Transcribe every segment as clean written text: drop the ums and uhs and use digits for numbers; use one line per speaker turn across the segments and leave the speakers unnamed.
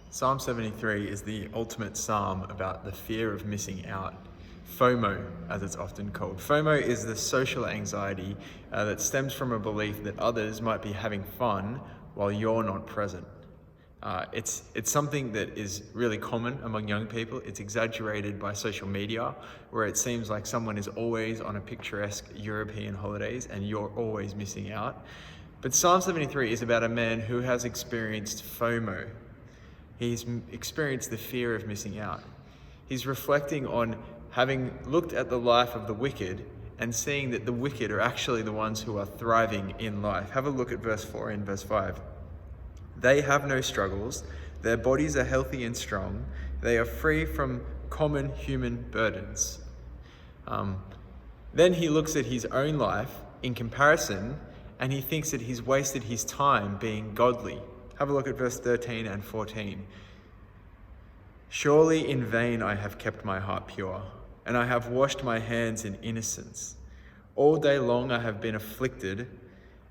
Psalm 73 is the ultimate psalm about the fear of missing out. FOMO, as it's often called. FOMO is the social anxiety that stems from a belief that others might be having fun while you're not present. It's something that is really common among young people. It's exaggerated by social media, where it seems like someone is always on a picturesque European holidays and you're always missing out. But Psalm 73 is about a man who has experienced FOMO. He's experienced the fear of missing out. He's reflecting on having looked at the life of the wicked and seeing that the wicked are actually the ones who are thriving in life. Have a look at verse 4 and verse 5. They have no struggles. Their bodies are healthy and strong. They are free from common human burdens. Then he looks at his own life in comparison and he thinks that he's wasted his time being godly. Have a look at verse 13 and 14. Surely in vain I have kept my heart pure, and I have washed my hands in innocence. All day long I have been afflicted,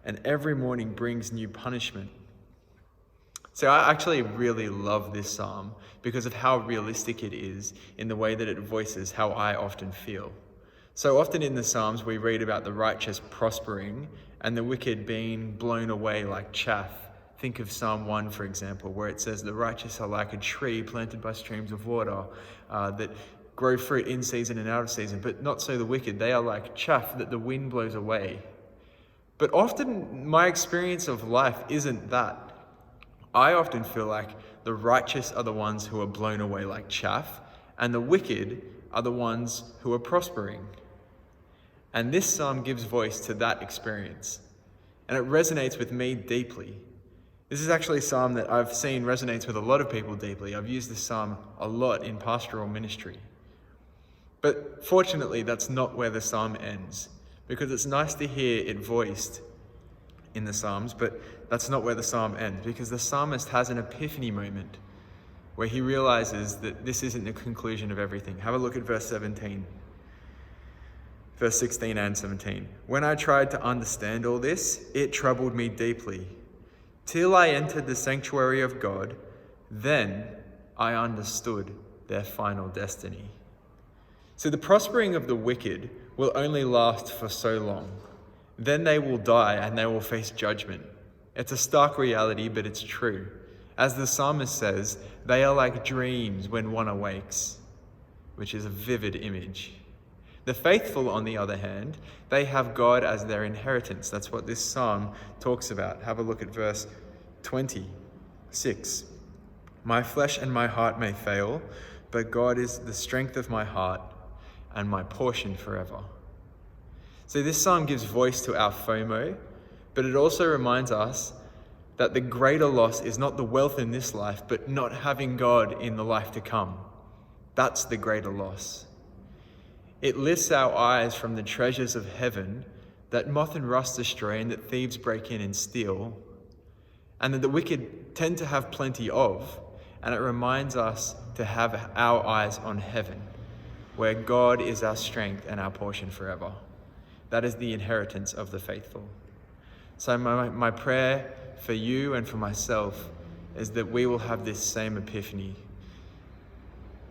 and every morning brings new punishment. So I actually really love this psalm because of how realistic it is in the way that it voices how I often feel. So often in the Psalms we read about the righteous prospering and the wicked being blown away like chaff. Think of Psalm 1, for example, where it says the righteous are like a tree planted by streams of water that grow fruit in season and out of season, but not so the wicked. They are like chaff that the wind blows away. But often my experience of life isn't that. I often feel like the righteous are the ones who are blown away like chaff, and the wicked are the ones who are prospering. And this psalm gives voice to that experience, and it resonates with me deeply. This is actually a psalm that I've seen resonates with a lot of people deeply. I've used this psalm a lot in pastoral ministry. But fortunately, that's not where the psalm ends, because it's nice to hear it voiced in the Psalms, but that's not where the psalm ends, because the psalmist has an epiphany moment where he realizes that this isn't the conclusion of everything. Have a look at verse 17. Verse 16 and 17. When I tried to understand all this, it troubled me deeply. Till I entered the sanctuary of God, then I understood their final destiny. So the prospering of the wicked will only last for so long. Then they will die and they will face judgment. It's a stark reality, but it's true. As the psalmist says, they are like dreams when one awakes, which is a vivid image. The faithful, on the other hand, they have God as their inheritance. That's what this psalm talks about. Have a look at verse 26. My flesh and my heart may fail, but God is the strength of my heart and my portion forever. So this psalm gives voice to our FOMO, but it also reminds us that the greater loss is not the wealth in this life, but not having God in the life to come. That's the greater loss. It lifts our eyes from the treasures of heaven that moth and rust destroy and that thieves break in and steal, and that the wicked tend to have plenty of, and it reminds us to have our eyes on heaven, where God is our strength and our portion forever. That is the inheritance of the faithful. So my prayer for you and for myself is that we will have this same epiphany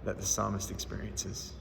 that the psalmist experiences.